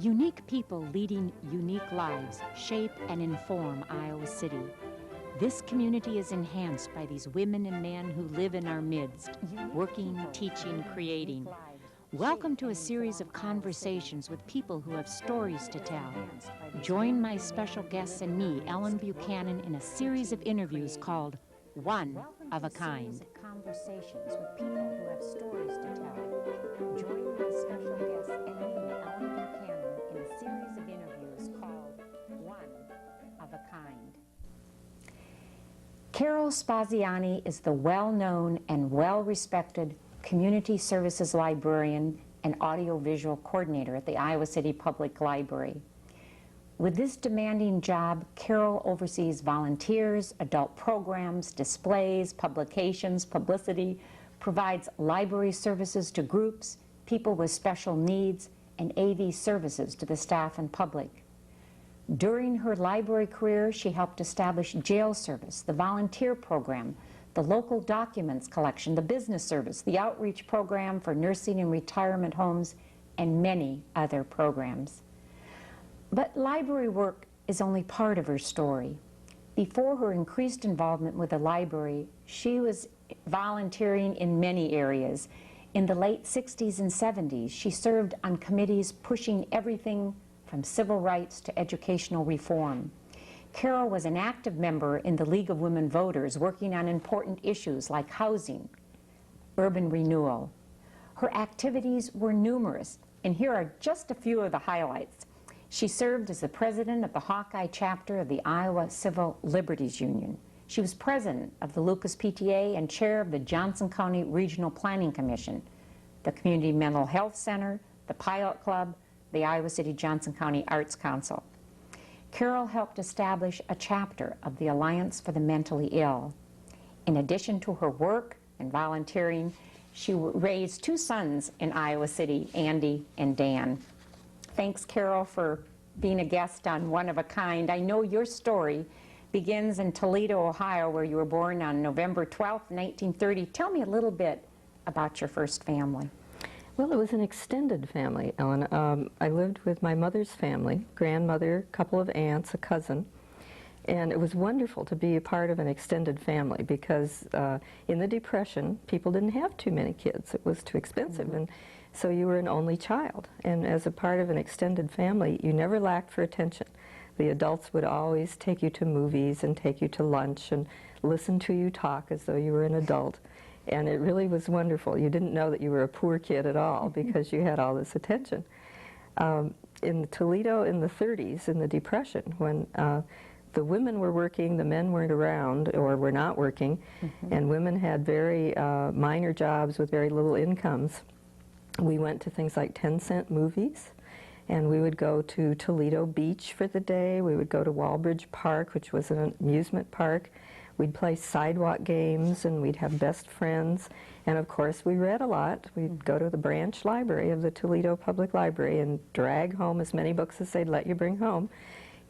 Unique people leading unique lives shape and inform Iowa City. This community is enhanced by these women and men who live in our midst, working, teaching, creating. Welcome to a series of conversations with people who have stories to tell. Join my special guests and me, Ellen Buchanan, in a series of interviews called One of a Kind. Conversations with people who have stories to tell. Join my special guests and me, Ellen Buchanan, in a series of interviews called One of a Kind. Carol Spaziani is the well-known and well-respected Community Services Librarian and Audiovisual Coordinator at the Iowa City Public Library. With this demanding job, Carol oversees volunteers, adult programs, displays, publications, publicity, provides library services to groups, people with special needs, and AV services to the staff and public. During her library career, she helped establish jail service, the volunteer program, the local documents collection, the business service, the outreach program for nursing and retirement homes, and many other programs. But library work is only part of her story. Before her increased involvement with the library, she was volunteering in many areas. In the late 60s and 70s, she served on committees pushing everything from civil rights to educational reform. Carol was an active member in the League of Women Voters, working on important issues like housing, urban renewal. Her activities were numerous, and here are just a few of the highlights. She served as the president of the Hawkeye chapter of the Iowa Civil Liberties Union. She was president of the Lucas PTA and chair of the Johnson County Regional Planning Commission, the Community Mental Health Center, the Pilot Club, the Iowa City Johnson County Arts Council. Carol helped establish a chapter of the Alliance for the Mentally Ill. In addition to her work and volunteering, she raised two sons in Iowa City, Andy and Dan. Thanks, Carol, for being a guest on One of a Kind. I know your story begins in Toledo, Ohio, where you were born on November 12th, 1930. Tell me a little bit about your first family. Well, it was an extended family, Ellen. I lived with my mother's family, grandmother, a couple of aunts, a cousin, and it was wonderful to be a part of an extended family because in the Depression, people didn't have too many kids. It was too expensive, and so you were an only child. And as a part of an extended family, you never lacked for attention. The adults would always take you to movies and take you to lunch and listen to you talk as though you were an adult. And it really was wonderful. You didn't know that you were a poor kid at all because you had all this attention. In Toledo in the 30s, in the Depression, when the women were working, the men weren't around or were not working, and women had very minor jobs with very little incomes, we went to things like 10-cent movies, and we would go to Toledo Beach for the day. We would go to Walbridge Park, which was an amusement park. We'd play sidewalk games, and we'd have best friends. And of course, we read a lot. We'd go to the branch library of the Toledo Public Library and drag home as many books as they'd let you bring home,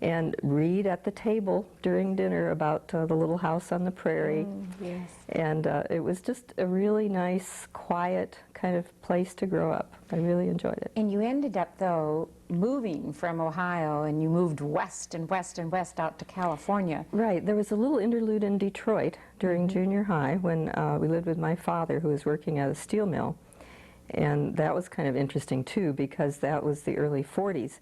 and read at the table during dinner about the Little House on the Prairie. Yes. And it was just a really nice, quiet kind of place to grow up. I really enjoyed it. And you ended up, though, moving from Ohio, and you moved west and west and west out to California. Right. There was a little interlude in Detroit during junior high when we lived with my father, who was working at a steel mill. And that was kind of interesting, too, because that was the early 40s.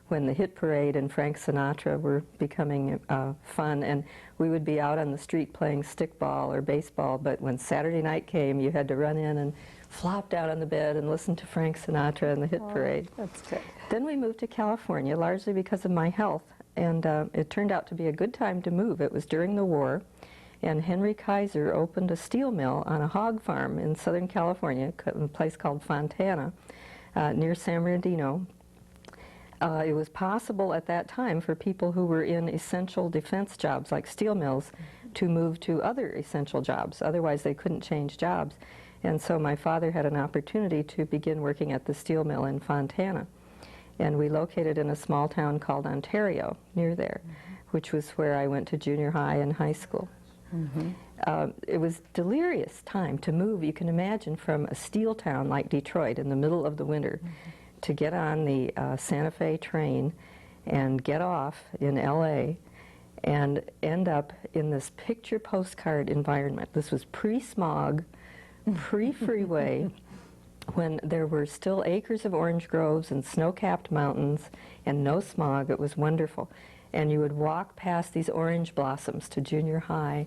When the hit parade and Frank Sinatra were becoming fun, and we would be out on the street playing stickball or baseball, but when Saturday night came, you had to run in and flop down on the bed and listen to Frank Sinatra and the hit parade. That's good. Then we moved to California, largely because of my health, and it turned out to be a good time to move. It was during the war, and Henry Kaiser opened a steel mill on a hog farm in Southern California, a place called Fontana, near San Bernardino. It was possible at that time for people who were in essential defense jobs like steel mills to move to other essential jobs. Otherwise, they couldn't change jobs. And so my father had an opportunity to begin working at the steel mill in Fontana. And we located in a small town called Ontario, near there, which was where I went to junior high and high school. It was delirious time to move, you can imagine, from a steel town like Detroit in the middle of the winter to get on the Santa Fe train and get off in LA and end up in this picture postcard environment. This was pre-smog, pre-freeway, when there were still acres of orange groves and snow-capped mountains and no smog. It was wonderful. And you would walk past these orange blossoms to junior high.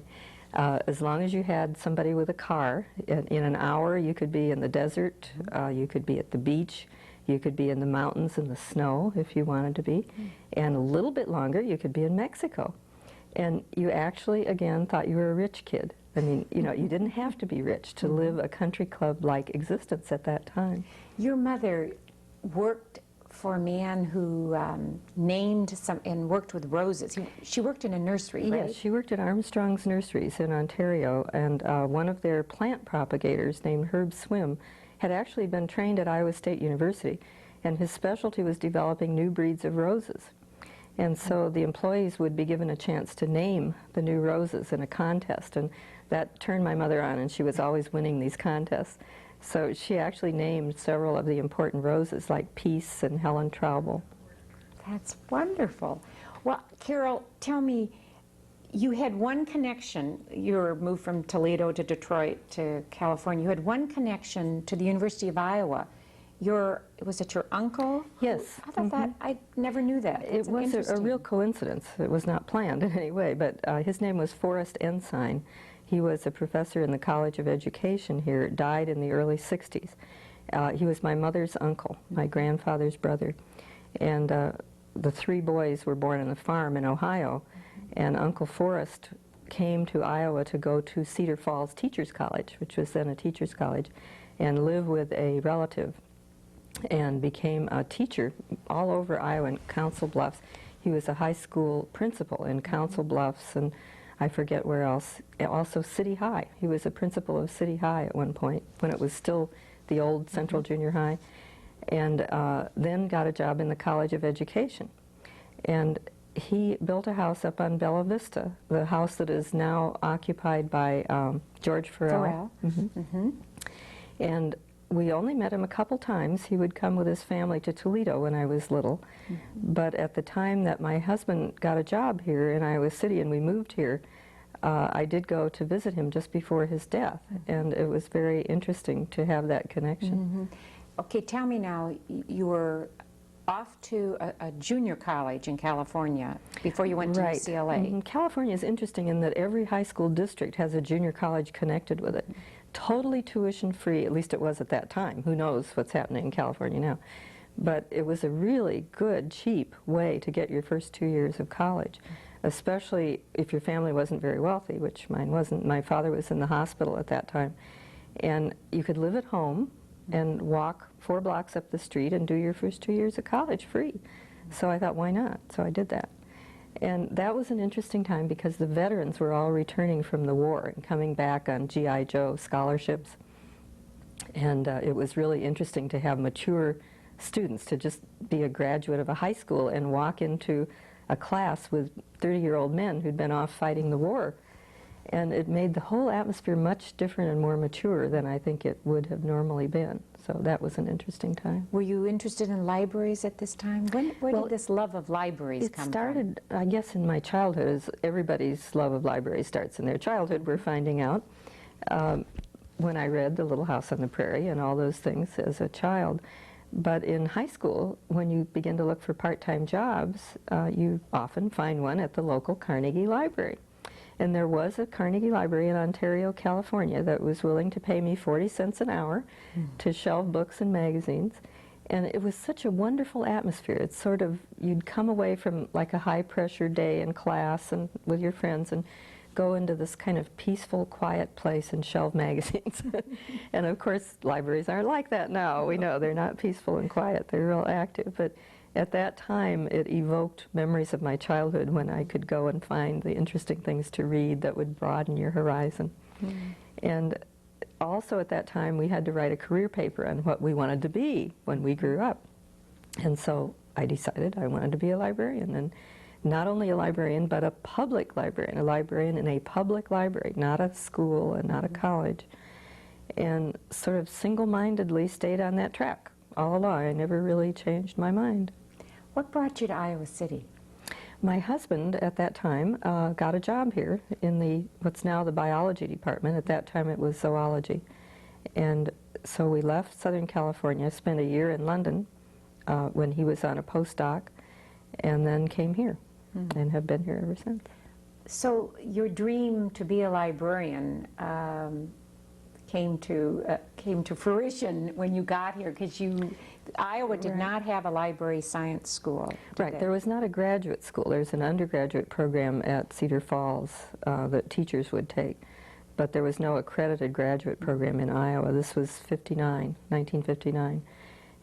As long as you had somebody with a car, in an hour you could be in the desert, you could be at the beach, you could be in the mountains in the snow if you wanted to be, and a little bit longer you could be in Mexico. And you actually, again, thought you were a rich kid. I mean, you know, you didn't have to be rich to live a country club-like existence at that time. Your mother worked for a man who named some and worked with roses. She worked in a nursery, right? Yes, she worked at Armstrong's Nurseries in Ontario, and one of their plant propagators named Herb Swim had actually been trained at Iowa State University, and his specialty was developing new breeds of roses. And so the employees would be given a chance to name the new roses in a contest, and that turned my mother on, and she was always winning these contests. So she actually named several of the important roses, like Peace and Helen Traubel. That's wonderful. Well, Carol, tell me, you had one connection. You were moved from Toledo to Detroit to California. You had one connection to the University of Iowa. Was it your uncle? Yes. I thought that, I never knew that. It was a real coincidence. It was not planned in any way, but his name was Forrest Ensign. He was a professor in the College of Education here, died in the early 60s. He was my mother's uncle, my grandfather's brother. And the three boys were born on a farm in Ohio, and Uncle Forrest came to Iowa to go to Cedar Falls Teachers College, which was then a teachers college, and live with a relative, and became a teacher all over Iowa in Council Bluffs. He was a high school principal in Council Bluffs, and I forget where else. Also City High. He was a principal of City High at one point, when it was still the old Central Junior High, and then got a job in the College of Education. And he built a house up on Bella Vista, the house that is now occupied by George Farrell. And we only met him a couple times. He would come with his family to Toledo when I was little. But at the time that my husband got a job here in Iowa City and we moved here, I did go to visit him just before his death. And it was very interesting to have that connection. Okay, tell me now, you were off to a junior college in California before you went to UCLA. California is interesting in that every high school district has a junior college connected with it. Totally tuition free, at least it was at that time. Who knows what's happening in California now. But it was a really good, cheap way to get your first 2 years of college, especially if your family wasn't very wealthy, which mine wasn't. My father was in the hospital at that time. And you could live at home and walk 4 blocks up the street and do your first 2 years of college free. So I thought, why not? So I did that. And that was an interesting time because the veterans were all returning from the war and coming back on G.I. Joe scholarships. And it was really interesting to have mature students, to just be a graduate of a high school and walk into a class with 30-year-old men who'd been off fighting the war. And it made the whole atmosphere much different and more mature than I think it would have normally been. So that was an interesting time. Were you interested in libraries at this time? Where did this love of libraries come from? It started, I guess, in my childhood, as everybody's love of libraries starts in their childhood, we're finding out. When I read The Little House on the Prairie and all those things as a child. But in high school, when you begin to look for part-time jobs, you often find one at the local Carnegie Library. And there was a Carnegie Library in Ontario, California that was willing to pay me 40 cents an hour to shelve books and magazines. And it was such a wonderful atmosphere. It's sort of, you'd come away from like a high-pressure day in class and with your friends and go into this kind of peaceful, quiet place and shelve magazines. And of course, libraries aren't like that now. We know they're not peaceful and quiet. They're real active. But at that time, it evoked memories of my childhood when I could go and find the interesting things to read that would broaden your horizon. And also at that time, we had to write a career paper on what we wanted to be when we grew up. And so I decided I wanted to be a librarian. And not only a librarian, but a public librarian in a public library, not a school and not a college. And sort of single-mindedly stayed on that track. all along. I never really changed my mind. What brought you to Iowa City? My husband at that time got a job here in what's now the biology department. At that time it was zoology. And so we left Southern California, spent a year in London when he was on a postdoc, and then came here and have been here ever since. So your dream to be a librarian came to fruition when you got here, because Iowa did not have a library science school. Right, there was not a graduate school. There's an undergraduate program at Cedar Falls that teachers would take, but there was no accredited graduate program in Iowa. This was 1959.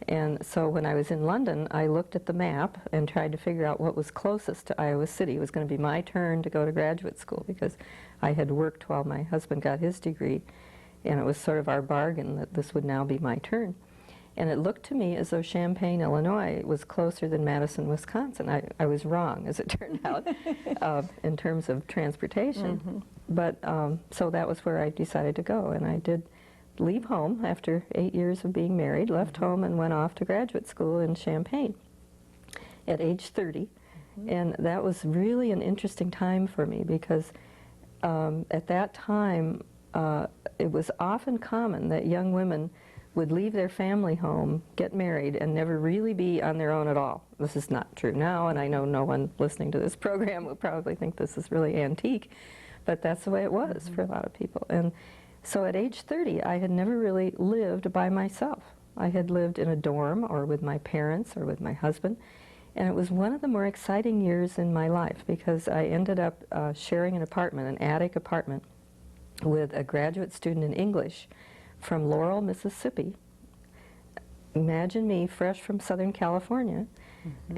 And so when I was in London, I looked at the map and tried to figure out what was closest to Iowa City. It was going to be my turn to go to graduate school because I had worked while my husband got his degree, and it was sort of our bargain that this would now be my turn. And it looked to me as though Champaign, Illinois was closer than Madison, Wisconsin. I was wrong, as it turned out, in terms of transportation. But so that was where I decided to go, and I did leave home after 8 years of being married, left home and went off to graduate school in Champaign at age 30. And that was really an interesting time for me because at that time it was often common that young women would leave their family home, get married, and never really be on their own at all. This is not true now, and I know no one listening to this program will probably think this is really antique, but that's the way it was for a lot of people. And so at age 30, I had never really lived by myself. I had lived in a dorm or with my parents or with my husband, and it was one of the more exciting years in my life because I ended up sharing an apartment, an attic apartment, with a graduate student in English from Laurel, Mississippi. Imagine me, fresh from Southern California,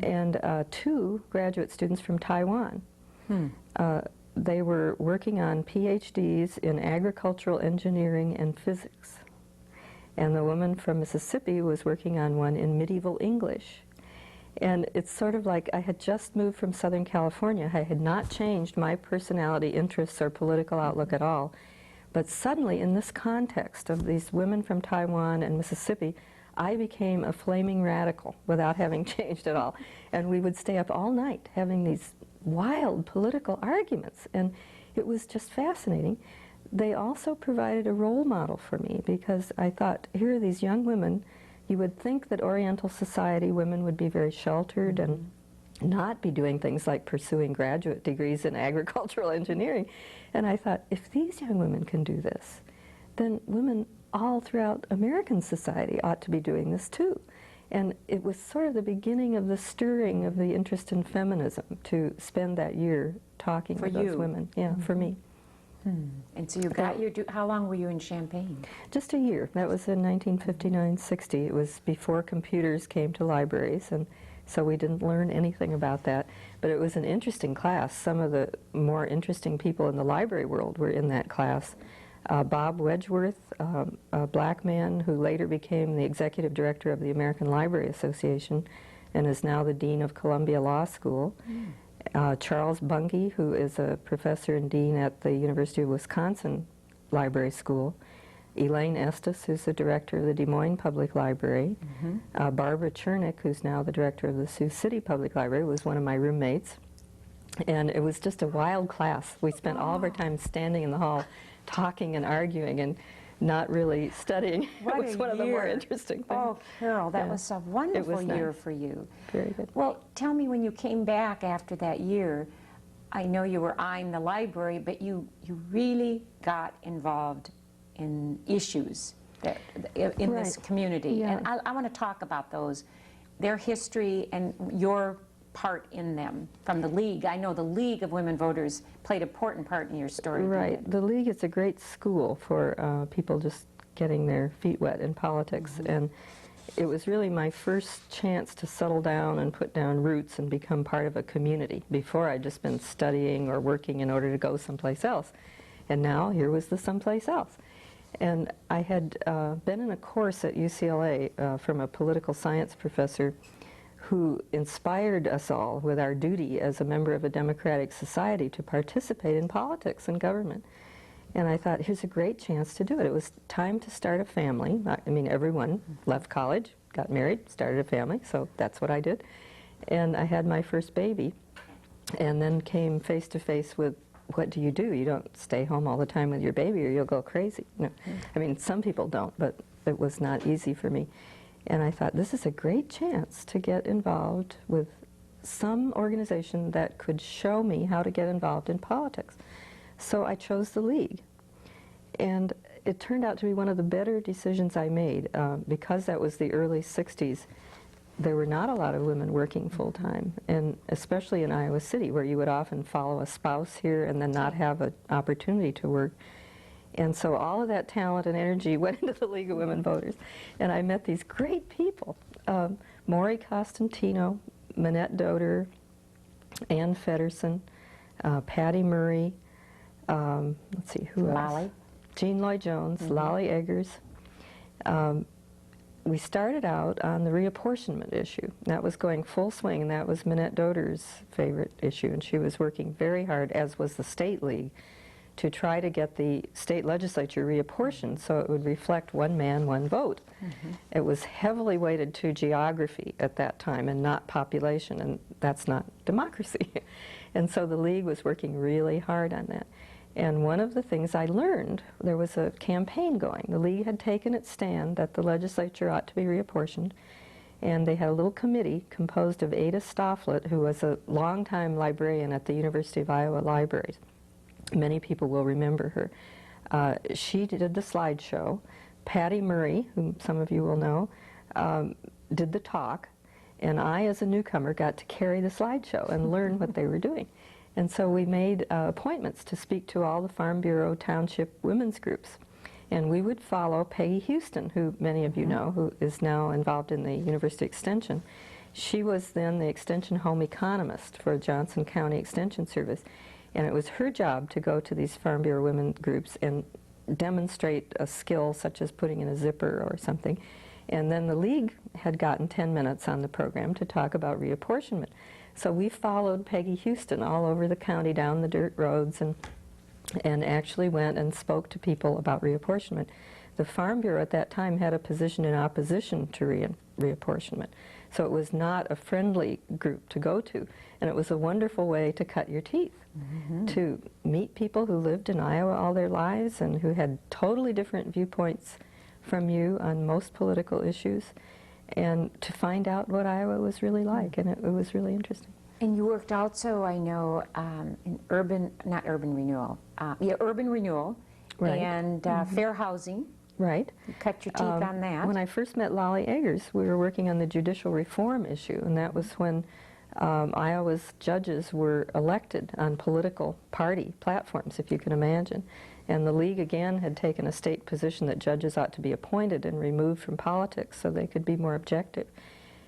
and 2 graduate students from Taiwan. They were working on PhDs in agricultural engineering and physics. And the woman from Mississippi was working on one in medieval English. And it's sort of like I had just moved from Southern California. I had not changed my personality, interests, or political outlook at all. But suddenly, in this context of these women from Taiwan and Mississippi, I became a flaming radical without having changed at all. And we would stay up all night having these wild political arguments, and it was just fascinating. They also provided a role model for me because I thought, here are these young women. You would think that Oriental society women would be very sheltered and not be doing things like pursuing graduate degrees in agricultural engineering. And I thought, if these young women can do this, then women all throughout American society ought to be doing this too. And it was sort of the beginning of the stirring of the interest in feminism to spend that year talking with those women. Yeah, for me. And so you got your, how long were you in Champaign? Just a year. That was in 1959-60. It was before computers came to libraries, and so we didn't learn anything about that. But it was an interesting class. Some of the more interesting people in the library world were in that class. Bob Wedgeworth, a black man who later became the executive director of the American Library Association and is now the dean of Columbia Law School. Charles Bungay, who is a professor and dean at the University of Wisconsin Library School. Elaine Estes, who's the director of the Des Moines Public Library. Barbara Chernick, who's now the director of the Sioux City Public Library, was one of my roommates. And it was just a wild class. We spent all of our time standing in the hall talking and arguing and not really studying. It was one of the more interesting things. Oh, Carol, that was a wonderful year for you. Very good. Well, tell me, when you came back after that year, I know you were eyeing the library, but you really got involved in issues that, in this community. And I want to talk about those, their history and your part in them from the League. I know the League of Women Voters played an important part in your story. Right. The League is a great school for people just getting their feet wet in politics. And it was really my first chance to settle down and put down roots and become part of a community. Before, I'd just been studying or working in order to go someplace else. And now here was the someplace else. And I had been in a course at UCLA from a political science professor who inspired us all with our duty as a member of a democratic society to participate in politics and government. And I thought, here's a great chance to do it. It was time to start a family. I mean, everyone left college, got married, started a family, so that's what I did. And I had my first baby, and then came face to face with, what do? You don't stay home all the time with your baby or you'll go crazy. No. I mean, some people don't, but it was not easy for me. And I thought, this is a great chance to get involved with some organization that could show me how to get involved in politics. So I chose the League. And it turned out to be one of the better decisions I made. Because that was the early 60s, there were not a lot of women working full-time, and especially in Iowa City, where you would often follow a spouse here and then not have an opportunity to work. And so all of that talent and energy went into the League of Women Voters. And I met these great people, Maury Costantino, Minette Doder, Ann Fedderson, Patty Murray, let's see, who Lolly. else? Jean Lloyd Jones, Lolly Eggers. We started out on the reapportionment issue. That was going full swing, and that was Minette Doder's favorite issue, and she was working very hard, as was the State League, to try to get the state legislature reapportioned so it would reflect one man, one vote. It was heavily weighted to geography at that time and not population, and that's not democracy. And so the League was working really hard on that. And one of the things I learned, there was a campaign going. The League had taken its stand that the legislature ought to be reapportioned, and they had a little committee composed of Ada Stofflet, who was a longtime librarian at the University of Iowa Libraries. Many people will remember her. She did the slideshow. Patty Murray, whom some of you will know, did the talk, and I, as a newcomer, got to carry the slideshow and learn what they were doing. And so we made appointments to speak to all the Farm Bureau Township women's groups. And we would follow Peggy Houston, who many of you know, who is now involved in the University Extension. She was then the Extension Home Economist for Johnson County Extension Service. And it was her job to go to these Farm Bureau women groups and demonstrate a skill such as putting in a zipper or something. And then the League had gotten 10 minutes on the program to talk about reapportionment. So we followed Peggy Houston all over the county down the dirt roads and actually went and spoke to people about reapportionment. The Farm Bureau at that time had a position in opposition to reapportionment. So it was not a friendly group to go to. And it was a wonderful way to cut your teeth, to meet people who lived in Iowa all their lives and who had totally different viewpoints from you on most political issues, and to find out what Iowa was really like, and it was really interesting. And you worked also, I know, in urban renewal, Right. and fair housing. Right. You cut your teeth on that. When I first met Lolly Eggers, we were working on the judicial reform issue, and that was when Iowa's judges were elected on political party platforms, if you can imagine. And the League, again, had taken a state position that judges ought to be appointed and removed from politics so they could be more objective.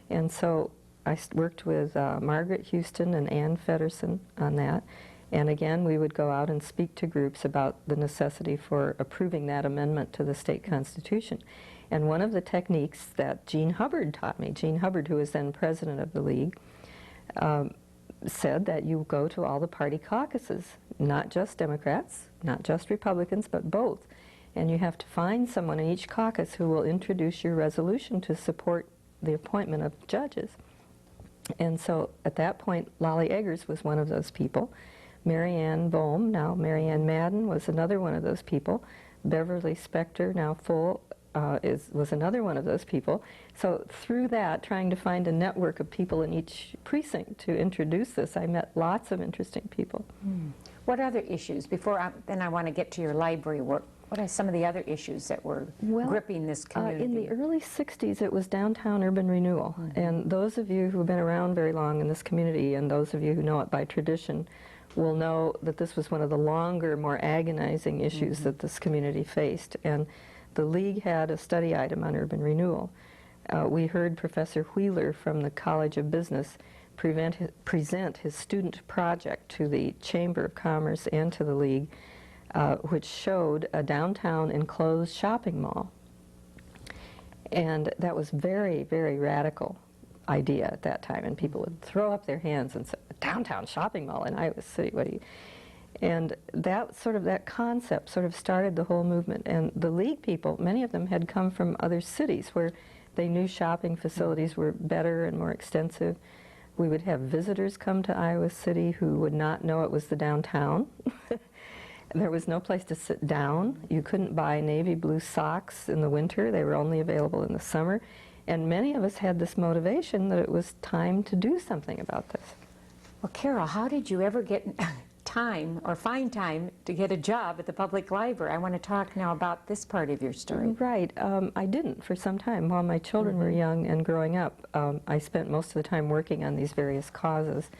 And so I worked with Margaret Houston and Ann Fedderson on that. And again, we would go out and speak to groups about the necessity for approving that amendment to the state constitution. And one of the techniques that Gene Hubbard taught me, Gene Hubbard, who was then president of the League, said that you go to all the party caucuses, not just Democrats, not just Republicans, but both. And you have to find someone in each caucus who will introduce your resolution to support the appointment of judges. And so at that point, Lolly Eggers was one of those people. Mary Ann Bohm, now Mary Ann Madden, was another one of those people. Beverly Spector, now full, was another one of those people. So through that, trying to find a network of people in each precinct to introduce this, I met lots of interesting people. What other issues, then I want to get to your library work, what are some of the other issues that were gripping this community? In the early 60s, it was downtown urban renewal. And those of you who have been around very long in this community, and those of you who know it by tradition, will know that this was one of the longer, more agonizing issues that this community faced. And the League had a study item on urban renewal. We heard Professor Wheeler from the College of Business present his student project to the Chamber of Commerce and to the League, which showed a downtown enclosed shopping mall. And that was very, very radical idea at that time, and people would throw up their hands and say, a downtown shopping mall in Iowa City, what do you... And that concept sort of started the whole movement. And the League people, many of them had come from other cities where they knew shopping facilities were better and more extensive. We would have visitors come to Iowa City who would not know it was the downtown. There was no place to sit down. You couldn't buy navy blue socks in the winter. They were only available in the summer. And many of us had this motivation that it was time to do something about this. Well, Carol, how did you ever get time or find time to get a job at the public library? I want to talk now about this part of your story. Right. I didn't for some time. While my children were young and growing up, I spent most of the time working on these various causes.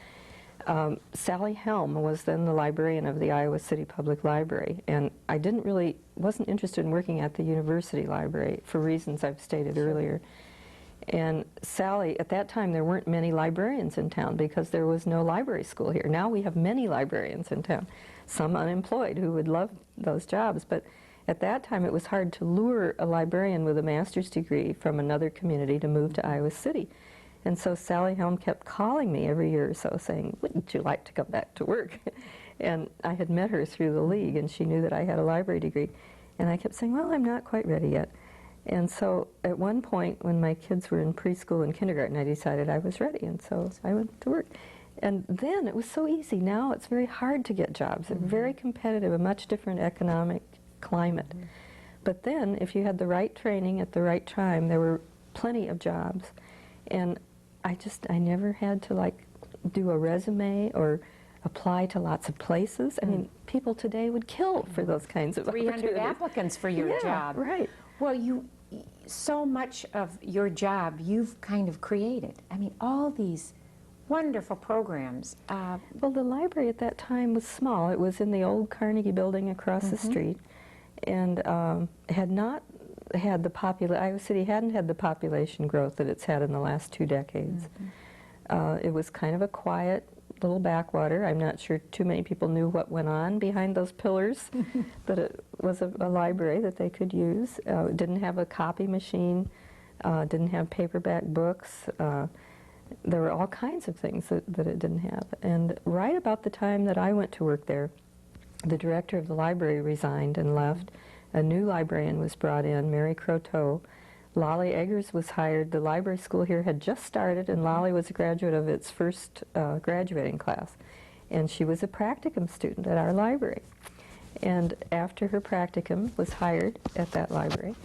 Sally Helm was then the librarian of the Iowa City Public Library, and I wasn't interested in working at the university library for reasons I've stated earlier. And Sally, at that time, there weren't many librarians in town because there was no library school here. Now we have many librarians in town, some unemployed who would love those jobs, but at that time it was hard to lure a librarian with a master's degree from another community to move to Iowa City. And so Sally Helm kept calling me every year or so saying, "Wouldn't you like to come back to work?" And I had met her through the league, and she knew that I had a library degree. And I kept saying, "Well, I'm not quite ready yet." And so at one point when my kids were in preschool and kindergarten, I decided I was ready, and so I went to work. And then it was so easy. Now it's very hard to get jobs. They're very competitive, a much different economic climate. But then if you had the right training at the right time, there were plenty of jobs. And I never had to do a resume or apply to lots of places. I mean, people today would kill for those kinds of 300 opportunities. applicants for your job. Right. Well, so much of your job you've kind of created. I mean, all these wonderful programs. Well, the library at that time was small. It was in the old Carnegie building across the street, and had not had the Iowa City hadn't had the population growth that it's had in the last 2 decades. It was kind of a quiet little backwater. I'm not sure too many people knew what went on behind those pillars, that it was a library that they could use. It didn't have a copy machine, didn't have paperback books. There were all kinds of things that it didn't have. And right about the time that I went to work there, the director of the library resigned and left. A new librarian was brought in, Mary Croteau. Lolly Eggers was hired. The library school here had just started, and Lolly was a graduate of its first graduating class. And she was a practicum student at our library. And after her practicum was hired at that library,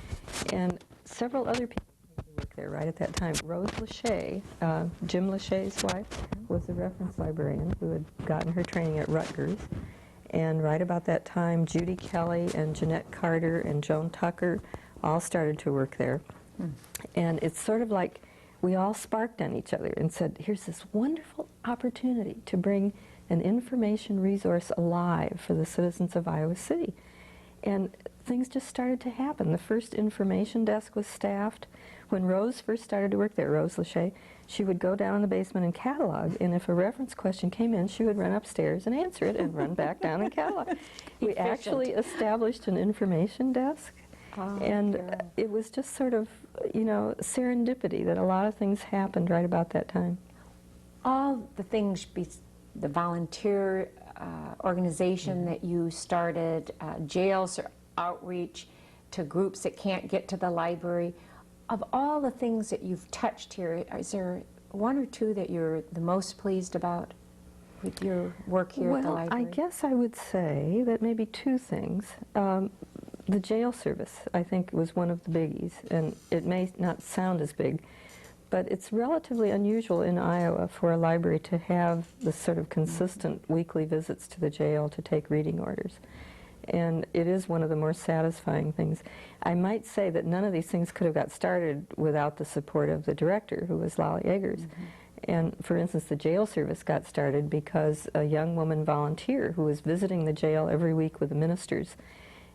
and several other people came to work there right at that time. Rose Lachey, Jim Lachey's wife, was a reference librarian who had gotten her training at Rutgers. And right about that time, Judy Kelly and Jeanette Carter and Joan Tucker all started to work there. And it's sort of like we all sparked on each other and said, here's this wonderful opportunity to bring an information resource alive for the citizens of Iowa City. And things just started to happen. The first information desk was staffed. When Rose first started to work there, Rose Lachey, she would go down in the basement and catalog, and if a reference question came in, she would run upstairs and answer it and run back down and catalog. We actually established an information desk, and it was just sort of, serendipity that a lot of things happened right about that time. All the things, the volunteer organization that you started, jails or outreach to groups that can't get to the library, of all the things that you've touched here, is there one or two that you're the most pleased about with your work here at the library? Well, I guess I would say that maybe 2 things. The jail service, I think, was one of the biggies, and it may not sound as big, but it's relatively unusual in Iowa for a library to have this sort of consistent weekly visits to the jail to take reading orders. And it is one of the more satisfying things. I might say that none of these things could have got started without the support of the director, who was Lolly Eggers. And for instance, the jail service got started because a young woman volunteer who was visiting the jail every week with the ministers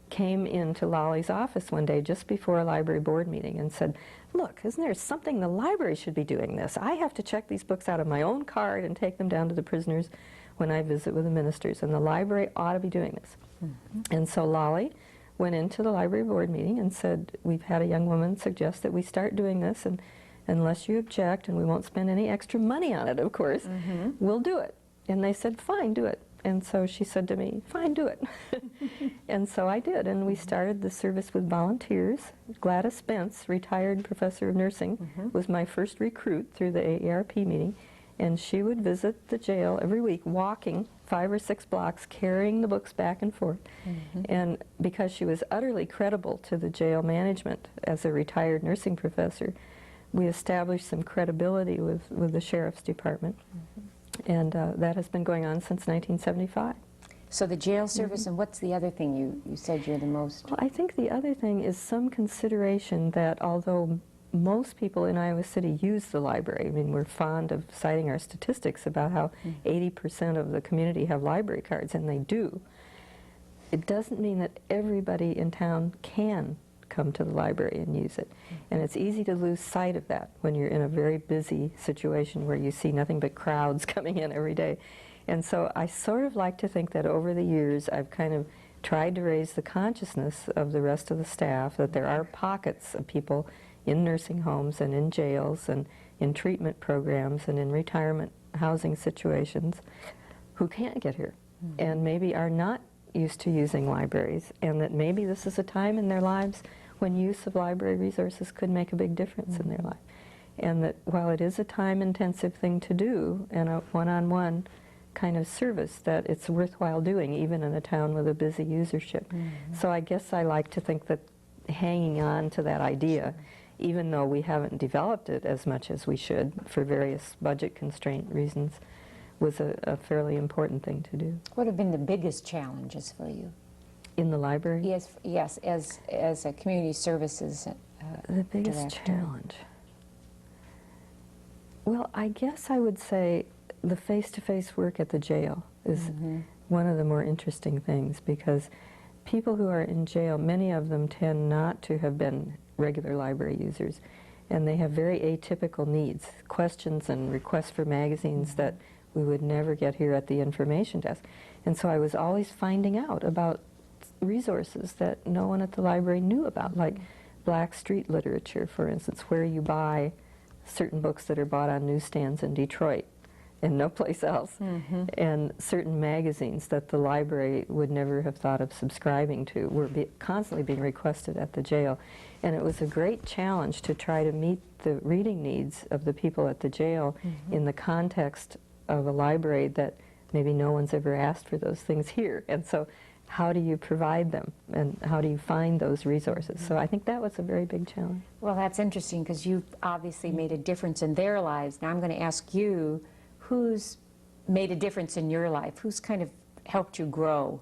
came into Lolly's office one day just before a library board meeting and said, look, isn't there something the library should be doing this? I have to check these books out of my own card and take them down to the prisoners when I visit with the ministers, and the library ought to be doing this. And so Lolly went into the library board meeting and said, we've had a young woman suggest that we start doing this, and unless you object, and we won't spend any extra money on it, of course, we'll do it. And they said, fine, do it. And so she said to me, fine, do it. And so I did, and we started the service with volunteers. Gladys Spence, retired professor of nursing, was my first recruit through the AARP meeting, and she would visit the jail every week, walking 5 or 6 blocks, carrying the books back and forth. And because she was utterly credible to the jail management as a retired nursing professor, we established some credibility with the sheriff's department. And that has been going on since 1975. So the jail service, and what's the other thing you said you're the most? Well, I think the other thing is some consideration that although most people in Iowa City use the library, I mean, we're fond of citing our statistics about how 80% of the community have library cards, and they do. It doesn't mean that everybody in town can come to the library and use it. And it's easy to lose sight of that when you're in a very busy situation where you see nothing but crowds coming in every day. And so I sort of like to think that over the years I've kind of tried to raise the consciousness of the rest of the staff that there are pockets of people in nursing homes and in jails and in treatment programs and in retirement housing situations who can't get here and maybe are not used to using libraries, and that maybe this is a time in their lives when use of library resources could make a big difference in their life. And that while it is a time-intensive thing to do and a one-on-one kind of service, that it's worthwhile doing even in a town with a busy usership. So I guess I like to think that hanging on to that idea, even though we haven't developed it as much as we should for various budget constraint reasons, was a fairly important thing to do. What have been the biggest challenges for you? In the library? Yes, as a community services the biggest director. challenge? Well, I guess I would say the face-to-face work at the jail is one of the more interesting things, because people who are in jail, many of them tend not to have been regular library users, and they have very atypical needs, questions and requests for magazines that we would never get here at the information desk. And so I was always finding out about resources that no one at the library knew about, like Black Street literature, for instance, where you buy certain books that are bought on newsstands in Detroit and no place else, and certain magazines that the library would never have thought of subscribing to were constantly being requested at the jail. And it was a great challenge to try to meet the reading needs of the people at the jail in the context of a library that maybe no one's ever asked for those things here. And so how do you provide them, and how do you find those resources? So I think that was a very big challenge. Well, that's interesting, because you've obviously made a difference in their lives. Now I'm going to ask you, who's made a difference in your life? Who's kind of helped you grow?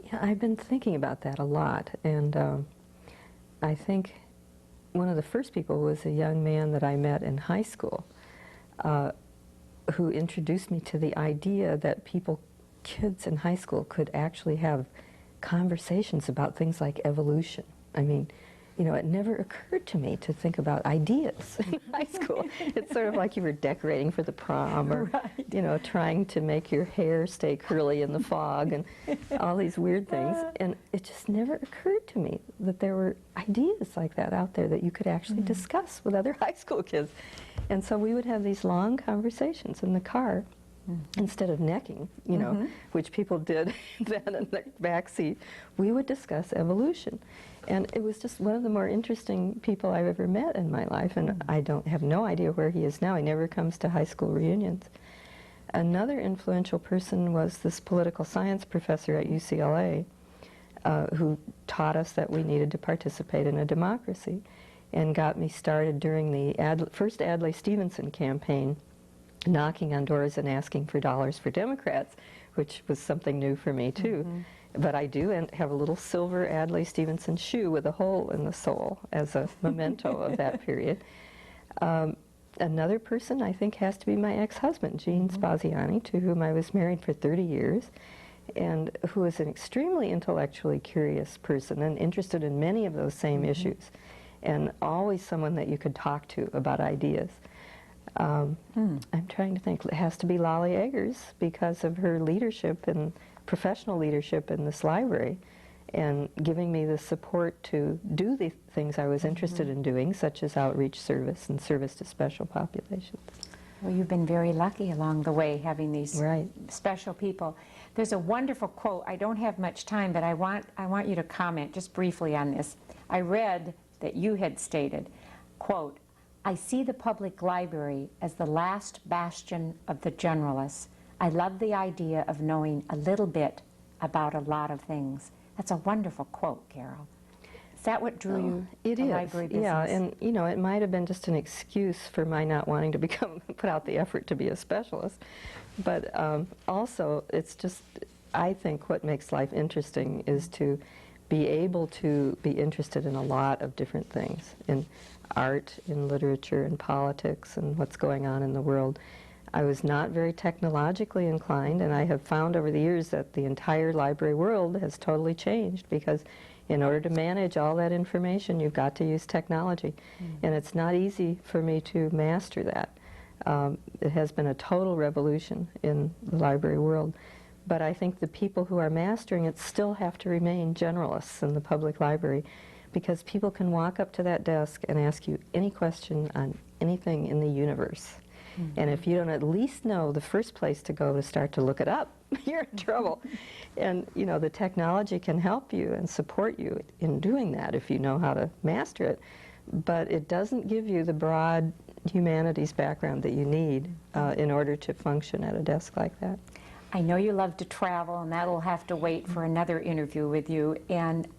Yeah, I've been thinking about that a lot, and I think one of the first people was a young man that I met in high school who introduced me to the idea that kids in high school could actually have conversations about things like evolution. I mean, you know, it never occurred to me to think about ideas in high school. It's sort of like you were decorating for the prom, or, you know, trying to make your hair stay curly in the fog, and all these weird things. And it just never occurred to me that there were ideas like that out there that you could actually discuss with other high school kids. And so we would have these long conversations in the car, instead of necking, you know, which people did then in the back seat. We would discuss evolution. And it was just one of the more interesting people I've ever met in my life, and I have no idea where he is now. He never comes to high school reunions. Another influential person was this political science professor at UCLA who taught us that we needed to participate in a democracy, and got me started during the first Adlai-Stevenson campaign, knocking on doors and asking for dollars for Democrats, which was something new for me too. But I do have a little silver Adlai-Stevenson shoe with a hole in the sole as a memento of that period. Another person I think has to be my ex-husband, Gene Spaziani, to whom I was married for 30 years, and who is an extremely intellectually curious person and interested in many of those same issues, and always someone that you could talk to about ideas. I'm trying to think. It has to be Lolly Eggers, because of her leadership and professional leadership in this library, and giving me the support to do the things I was interested in doing, such as outreach service and service to special populations. Well, you've been very lucky along the way, having these Right. special people. There's a wonderful quote. I don't have much time, but I want you to comment just briefly on this. I read that you had stated, quote, "I see the public library as the last bastion of the generalists. I love the idea of knowing a little bit about a lot of things." That's a wonderful quote, Carol. Is that what drew you It to is, library business? yeah, and you know, it might have been just an excuse for my not wanting to put out the effort to be a specialist, but also it's just, I think what makes life interesting is to be able to be interested in a lot of different things, in art, in literature, in politics, and what's going on in the world. I was not very technologically inclined, and I have found over the years that the entire library world has totally changed, because in order to manage all that information, you've got to use technology. And it's not easy for me to master that. It has been a total revolution in the library world. But I think the people who are mastering it still have to remain generalists in the public library, because people can walk up to that desk and ask you any question on anything in the universe. And if you don't at least know the first place to go to start to look it up, you're in trouble. And you know, the technology can help you and support you in doing that if you know how to master it. But it doesn't give you the broad humanities background that you need in order to function at a desk like that. I know you love to travel, and that'll have to wait for another interview with you. And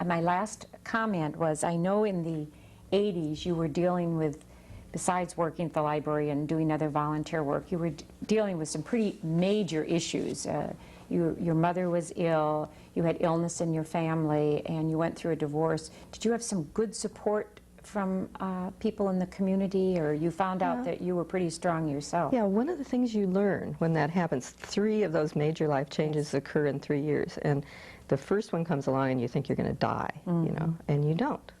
my last comment was, I know in the 80s you were dealing with, besides working at the library and doing other volunteer work, you were dealing with some pretty major issues. Your mother was ill, you had illness in your family, and you went through a divorce. Did you have some good support from people in the community, or you found out that you were pretty strong yourself? Yeah, one of the things you learn when that happens, 3 of those major life changes occur in 3 years, and the first one comes along and you think you're going to die, you know, and you don't.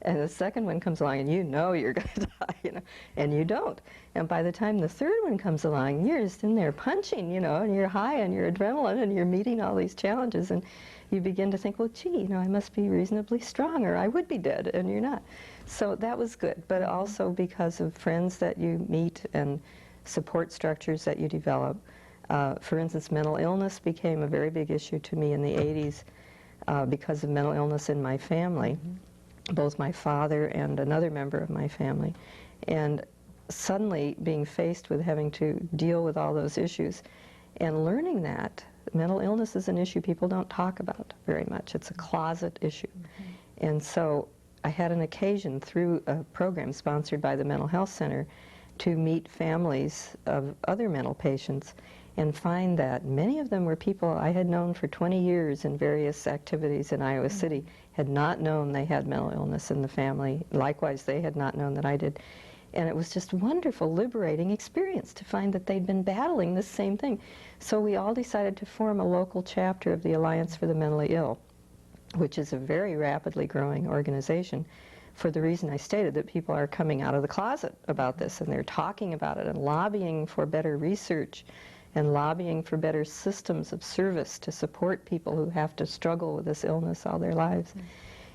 And the second one comes along and you know you're going to die, you know, and you don't. And by the time the third one comes along, you're just in there punching, you know, and you're high on your adrenaline and you're meeting all these challenges, and you begin to think, well, gee, you know, I must be reasonably strong or I would be dead, and you're not. So that was good, but also because of friends that you meet and support structures that you develop. For instance, mental illness became a very big issue to me in the 80s because of mental illness in my family, both my father and another member of my family. And suddenly being faced with having to deal with all those issues and learning that mental illness is an issue people don't talk about very much. It's a closet issue. And so I had an occasion through a program sponsored by the Mental Health Center to meet families of other mental patients and find that many of them were people I had known for 20 years in various activities in Iowa City, had not known they had mental illness in the family. Likewise, they had not known that I did. And it was just a wonderful, liberating experience to find that they'd been battling this same thing. So we all decided to form a local chapter of the Alliance for the Mentally Ill, which is a very rapidly growing organization, for the reason I stated, that people are coming out of the closet about this, and they're talking about it and lobbying for better research and lobbying for better systems of service to support people who have to struggle with this illness all their lives.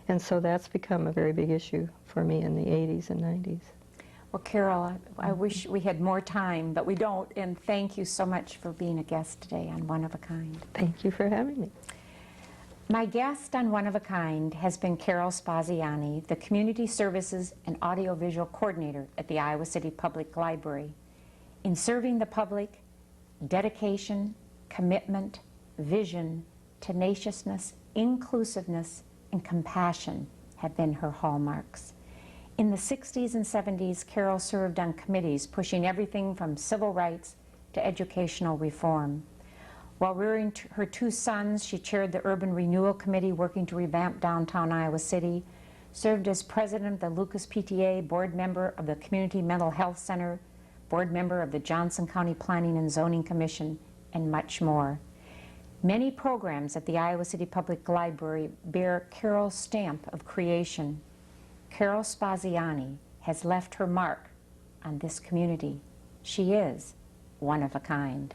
And so that's become a very big issue for me in the 80s and 90s. Well, Carol, I wish we had more time, but we don't, and thank you so much for being a guest today on One of a Kind. Thank you for having me. My guest on One of a Kind has been Carol Spaziani, the Community Services and Audiovisual Coordinator at the Iowa City Public Library. In serving the public, dedication, commitment, vision, tenaciousness, inclusiveness, and compassion have been her hallmarks. In the 60s and 70s, Carol served on committees pushing everything from civil rights to educational reform. While rearing her 2 sons, she chaired the Urban Renewal Committee working to revamp downtown Iowa City, served as president of the Lucas PTA, board member of the Community Mental Health Center, board member of the Johnson County Planning and Zoning Commission, and much more. Many programs at the Iowa City Public Library bear Carol's stamp of creation. Carol Spaziani has left her mark on this community. She is one of a kind.